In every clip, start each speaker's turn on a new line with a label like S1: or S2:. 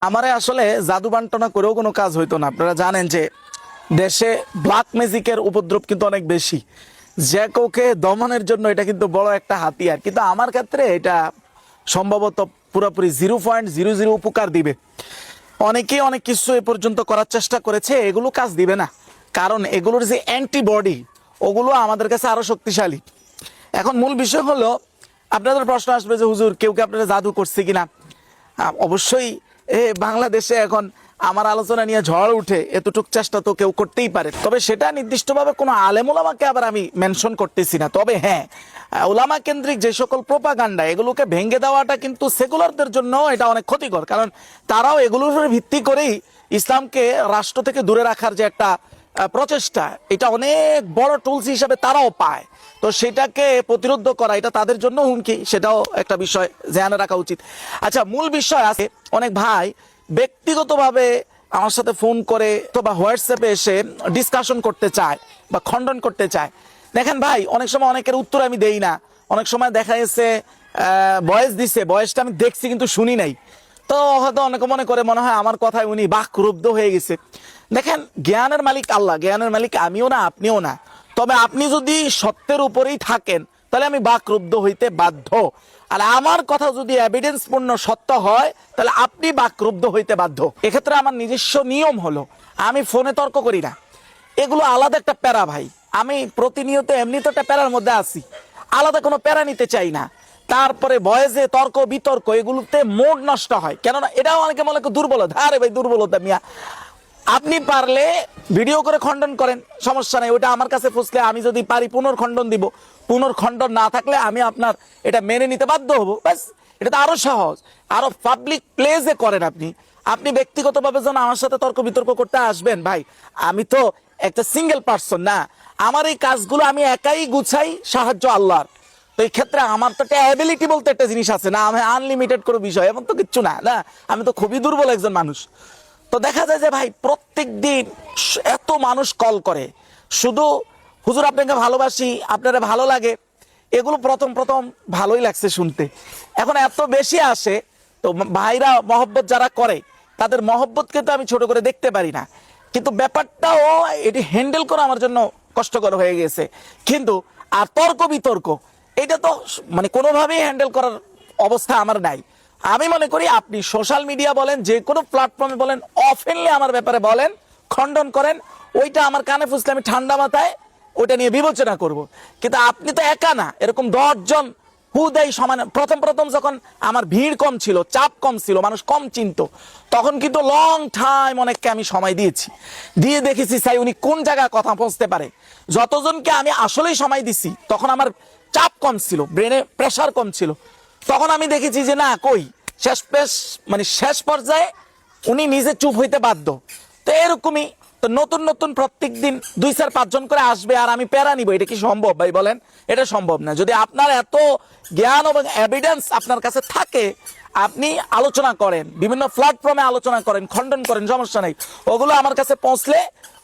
S1: আমারে আসলে জাদু বান্টনা করেও কোনো কাজ হইতো না। আপনারা জানেন যে দেশে ব্ল্যাক ম্যাজিকের উপদ্রব কিন্তু অনেক বেশি। যে কাউকে দমনের জন্য এটা কিন্তু বড় একটা হাতিয়ার, কিন্তু আমার ক্ষেত্রে এটা সম্ভবত পুরোপুরি 0.00 উপকার দিবে। অনেকেই অনেক কিছু এ পর্যন্ত করার চেষ্টা করেছে, এগুলো কাজ দিবে না, কারণ এগুলোর যে অ্যান্টিবডি ওগুলো আমাদের কাছে আরো শক্তিশালী। এখন মূল বিষয় হলো, আপনাদের প্রশ্ন আসবে যে হুজুর কেউ কি আপনারা জাদু করছে কিনা। অবশ্যই বাংলাদেশে এখন আমার আলোচনা নিয়ে ঝড় উঠে, এতটুক চেষ্টা তো কেউ করতেই পারে, তবে সেটা নির্দিষ্টভাবে কোনো আলেম ওলামাকে আবার আমি মেনশন করতেছি না। তবে হ্যাঁ, ওলামা কেন্দ্রিক যে সকল প্রোপাগান্ডা এগুলোকে ভেঙে দেওয়াটা কিন্তু সেকুলারদের জন্য এটা অনেক ক্ষতিকর, কারণ তারাও এগুলোর উপর ভিত্তি করেই ইসলামকে রাষ্ট্র থেকে দূরে রাখার যে একটা প্রচেষ্টা, এটা অনেক বড় টুলস হিসাবে তারাও পায়। তো সেটাকে প্রতিরোধ করা এটা তাদের জন্য হুমকি, সেটাও একটা বিষয় ধ্যানে রাখা উচিত। আচ্ছা, মূল বিষয় আছে, অনেক ভাই ব্যক্তিগতভাবে আমার সাথে ফোন করে অথবা হোয়াটসঅ্যাপে এসে ডিসকাশন করতে চায় বা খণ্ডন করতে চায়। দেখেন ভাই, অনেক সময় অনেকের উত্তর আমি দেই না, অনেক সময় দেখা গেছে ভয়েস দিছে, ভয়েসটা আমি দেখছি কিন্তু শুনি নাই, তো হয়তো অনেকে মনে হয় আমার কথায় উনি বাকরুদ্ধ হয়ে গেছে। দেখেন, জ্ঞানের মালিক আল্লাহ, জ্ঞানের মালিক আমিও না আপনিও না। তবে আপনি যদি সত্যের উপরেই থাকেন তাহলে আমি বাকরুদ্ধ হইতে বাধ্য, আর আমার কথা যদি এভিডেন্স পূর্ণ সত্য হয় তাহলে আপনি বাকরুদ্ধ হইতে বাধ্য। এক্ষেত্রে আমার নিজস্ব নিয়ম হলো, আমি ফোনে তর্ক করি না। এগুলো আলাদা একটা প্যারা ভাই, আমি প্রতিনিয়ত এমনি তো একটা প্যারার মধ্যে আছি, আলাদা কোনো প্যারা নিতে চাই না। তারপরে ভয়েসে তর্ক বিতর্ক এগুলোতে মোড নষ্ট হয়, কেননা এটাও অনেকে মনে করে দুর্বলতা। আরে ভাই, দুর্বলতা মিয়া, আপনি পারলে ভিডিও করে খণ্ডন করেন, সমস্যা নেই। ওটা আমার কাছে ফুসলে আমি যদি পারি পুনর্খণ্ডন দিব, পুনর্খণ্ডন না থাকলে আমি আপনার এটা মেনে নিতে বাধ্য হব, ব্যাস। এটা তো আরো সহজ, আরো পাবলিক প্লেসে করেন আপনি। আপনি ব্যক্তিগতভাবে যখন আমার সাথে তর্ক বিতর্ক করতে আসবেন, ভাই আমি তো একটা সিঙ্গেল পার্সন না, আমার এই কাজগুলো আমি একাই গুছাই, সাহায্য আল্লাহর। তো এই ক্ষেত্রে আমার তো একটা অ্যাবিলিটি বলতে একটা জিনিস আছে না, আমি আনলিমিটেড কোনো বিষয় এমন তো কিচ্ছু না, না আমি তো খুবই দুর্বল একজন মানুষ। তো দেখা যায় যে ভাই প্রত্যেক দিন এত মানুষ কল করে, শুধু হুজুর আপনাকে ভালোবাসি, আপনারা ভালো লাগে, এগুলো প্রথম প্রথম ভালোই লাগছে শুনতে, এখন এত বেশি আসে। তো ভাইরা মহব্বত যারা করে তাদের মহব্বতকে তো আমি ছোট করে দেখতে পারি না, কিন্তু ব্যাপারটাও এটি হ্যান্ডেল করা আমার জন্য কষ্টকর হয়ে গেছে। কিন্তু আর তর্ক বিতর্ক এটা তো মানে কোনোভাবেই হ্যান্ডেল করার অবস্থা আমার নাই। আমি মনে করি আপনি সোশ্যাল মিডিয়া বলেন, যে কোনো প্ল্যাটফর্মে বলেন, অফেনলি আমার ব্যাপারে বলেন, খণ্ডন করেন, ওইটা আমার কানে ফুসলে আমি ঠান্ডা মাথায় ওইটা নিয়ে বিবেচনা করব। কিন্তু আপনি তো একা না, এরকম 10 জন হুদাই সমান। প্রথম প্রথম যখন আমার ভিড় কম ছিল, চাপ কম ছিল, মানুষ কম চিনতো, তখন কিন্তু লং টাইম অনেককে আমি সময় দিয়েছি, দিয়ে দেখেছি চাই উনি কোন জায়গায় কথা পৌঁছতে পারে। যতজনকে আমি আসলেই সময় দিছি তখন আমার চাপ কম ছিল, ব্রেনে প্রেশার কম ছিল, তখন আমি দেখেছি যে না, কই শেষ পর্যায়ে উনি নিজে চুপ হইতে বাধ্য। তো এরকমই তো নতুন নতুন প্রত্যেক দিন 2-4-5 জন করে আসবে, আর আমি প্যারা নিব, এটা কি সম্ভব ভাই বলেন? এটা সম্ভব না। যদি আপনার এত জ্ঞান এবং এভিডেন্স আপনার কাছে থাকে, আপনি আলোচনা করেন, বিভিন্ন প্ল্যাটফর্মে আলোচনা করেন, খণ্ডন করেন, সমস্যা নেই। ওগুলো আমার কাছে পৌঁছলে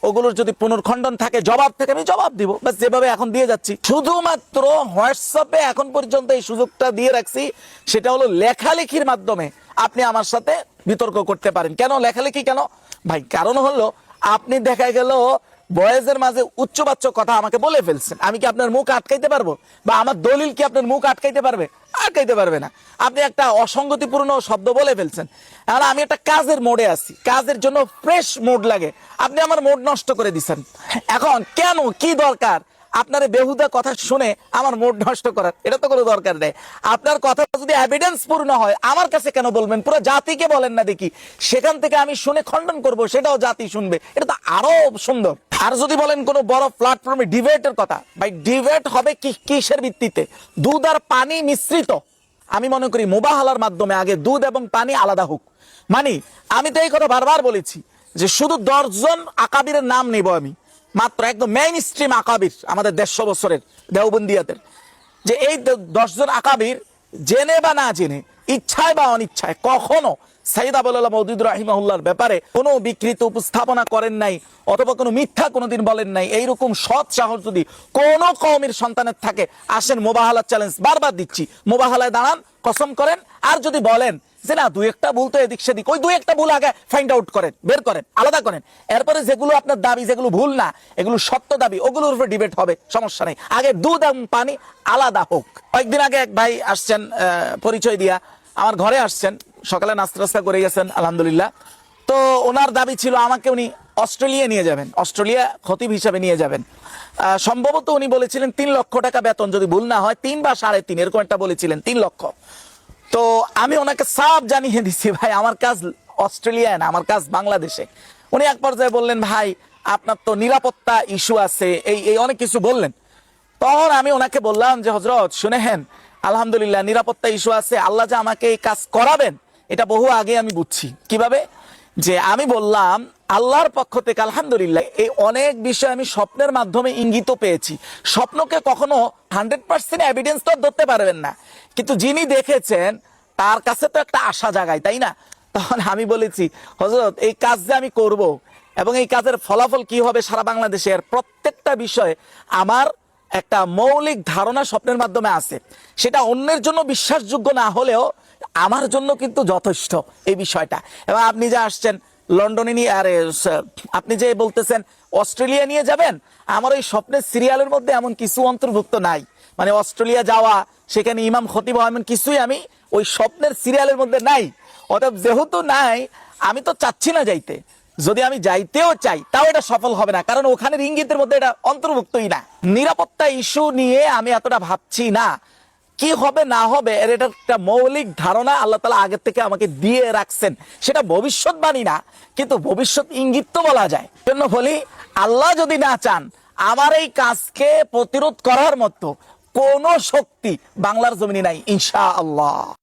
S1: ওগুলোর যদি পুনর্খণ্ডন থাকে, জবাব থেকে আমি জবাব দিব, বাস যেভাবে এখন দিয়ে যাচ্ছি। শুধুমাত্র হোয়াটসঅ্যাপে এখন পর্যন্ত এই সুযোগটা দিয়ে রাখছি, সেটা হলো লেখালেখির মাধ্যমে আপনি আমার সাথে বিতর্ক করতে পারেন। কেন লেখালেখি কেন ভাই? কারণ হলো আপনি দেখা গেল বয়েজের মাঝে উচ্চবাচ্য কথা আমাকে বলে ফেলছেন, আমি কি আপনার মুখ আটকাইতে পারবো? বা আমার দলিল কি আপনার মুখ আটকাইতে পারবে? আটকাইতে পারবে না। আপনি একটা অসঙ্গতিপূর্ণ শব্দ বলে ফেলছেন, আর আমি একটা কাজের মোডে আছি, কাজের জন্য ফ্রেশ মুড লাগে, আপনি আমার মুড নষ্ট করে দিচ্ছেন। এখন কেন, কি দরকার আপনার বেহুদা কথা শুনে আমার মুড নষ্ট করার? এটা তো কোনো দরকার নেই। আপনার কথা যদি এভিডেন্স পূর্ণ হয় আমার কাছে কেন বলবেন? পুরো জাতিকে বলেন না দেখি, সেখান থেকে আমি শুনে খণ্ডন করব, সেটাও জাতি শুনবে, এটা তো আরো সুন্দর। আর যদি বলেন কোনো বড় প্ল্যাটফর্মে ডিবেটের কথা, ভাই ডিবেট হবে কিসের ভিত্তিতে? দুধ আর পানি মিশ্রিত। আমি মনে করি মুবাহালার মাধ্যমে আগে দুধ এবং পানি আলাদা হোক। মানে আমি তো এই কথা বারবার বলেছি যে শুধু 10 জন আকাবিরের নাম নেব আমি, মাত্র একদম মেইন স্ট্রিম আকাবির আমাদের 150 বছরের দেওবন্দিয়াতের, যে এই 10 জন আকাবির জেনে বা না জেনে, ইচ্ছায় বা অনিচ্ছায় কখনো সাইয়্যিদ আবুল মওদুদ রাহিমাহুল্লাহর ব্যাপারে কোনো বিকৃত উপস্থাপনা করেন নাই, অথবা কোনো মিথ্যা কোনোদিন বলেন নাই। এইরকম সৎ সাহস যদি কোনো কওমের সন্তানের থাকে, আসেন মুবাহালা চ্যালেঞ্জ বারবার দিচ্ছি, মুবাহালায় দাঁড়ান, কসম করেন। আর যদি বলেন যে না দুই একটা ভুল তো এদিক সেদিক, ওই দুই একটা ভুল আগে ফাইন্ড আউট করেন, বের করেন, আলাদা করেন। এরপরে যেগুলো আপনার দাবি, যেগুলো ভুল না, এগুলো সত্য দাবি, ওগুলোর উপর ডিবেট হবে, সমস্যা নেই। আগে দুধ এবং পানি আলাদা হোক। কয়েকদিন আগে এক ভাই আসছেন পরিচয় দিয়া, আমার ঘরে আসছেন, সকালে নাস্তা টাস্তা করে গেছেন আলহামদুলিল্লাহ। তো ওনার দাবি ছিল আমাকে উনি অস্ট্রেলিয়া নিয়ে যাবেন, অস্ট্রেলিয়া খতিব হিসাবে নিয়ে যাবেন। সম্ভবত উনি বলেছিলেন 3 লক্ষ টাকা বেতন, যদি ভুল না হয় 3 বা 3.5 এরকম একটা বলেছিলেন, 3 লক্ষ। তো আমি ওনাকে সাফ জানিয়ে দিচ্ছি ভাই আমার কাজ অস্ট্রেলিয়ায় না, আমার কাজ বাংলাদেশে। উনি এক পর্যায়ে বললেন ভাই আপনার তো নিরাপত্তা ইস্যু আছে, এই এই অনেক কিছু বললেন। তখন আমি ওনাকে বললাম যে হযরত শুনেন, আলহামদুলিল্লাহ নিরাপত্তা ইস্যু আছে, আল্লাহ যে আমাকে এই কাজ করাবেন এটা বহু আগে আমি বুঝছি। কিভাবে? যে আমি বললাম আল্লাহর পক্ষ থেকে আলহামদুলিল্লাহ এই অনেক বিষয় আমি স্বপ্নের মাধ্যমে ইঙ্গিত পেয়েছি। স্বপ্নকে কখনো 100% এভিডেন্স তো ধরতে পারবেন না, কিন্তু যিনি দেখেছেন তার কাছে তো একটা আশা জাগায়, তাই না? তখন আমি বলেছি হযরত এই কাজ যে আমি করব এবং এই কাজের ফলাফল কি হবে সারা বাংলাদেশের প্রত্যেকটা বিষয়ে আমার একটা মৌলিক ধারণা স্বপ্নের মাধ্যমে আছে। সেটা অন্যের জন্য বিশ্বাসযোগ্য না হলেও আমার জন্য কিন্তু যথেষ্ট এই বিষয়টা। এবং আপনি যে আসছেন লন্ডনে নিয়ে, আরে আপনি যে বলতেছেন অস্ট্রেলিয়া নিয়ে যাবেন, আমার ওই স্বপ্নের সিরিয়ালের মধ্যে এমন কিছু অন্তর্ভুক্ত নাই। মানে অস্ট্রেলিয়া যাওয়া, সেখানে ইমাম খতিব হওয়া, এমন কিছুই আমি ওই স্বপ্নের সিরিয়ালের মধ্যে নাই। অতএব যেহেতু নাই, আমি তো চাচ্ছি না যাইতে। যদি আমি যাইতেও চাই তাও এটা সফল হবে না, কারণ ওখানের ইঙ্গিতের মধ্যে এটা অন্তর্ভুক্তই না। নিরাপত্তা ইস্যু নিয়ে আমি এতটা ভাবছি না, কি হবে না হবে এর এটা একটা মৌলিক ধারণা আল্লাহ তাআলা আগের থেকে আমাকে দিয়ে রাখছেন। সেটা ভবিষ্যৎবাণী না, কিন্তু ভবিষ্যৎ ইঙ্গিত তো বলা যায়। জন্য বলি আল্লাহ যদি না চান, আমার এই কাজকে প্রতিরোধ করার মতো কোনো শক্তি বাংলার জমিনে নাই ইনশাআল্লাহ।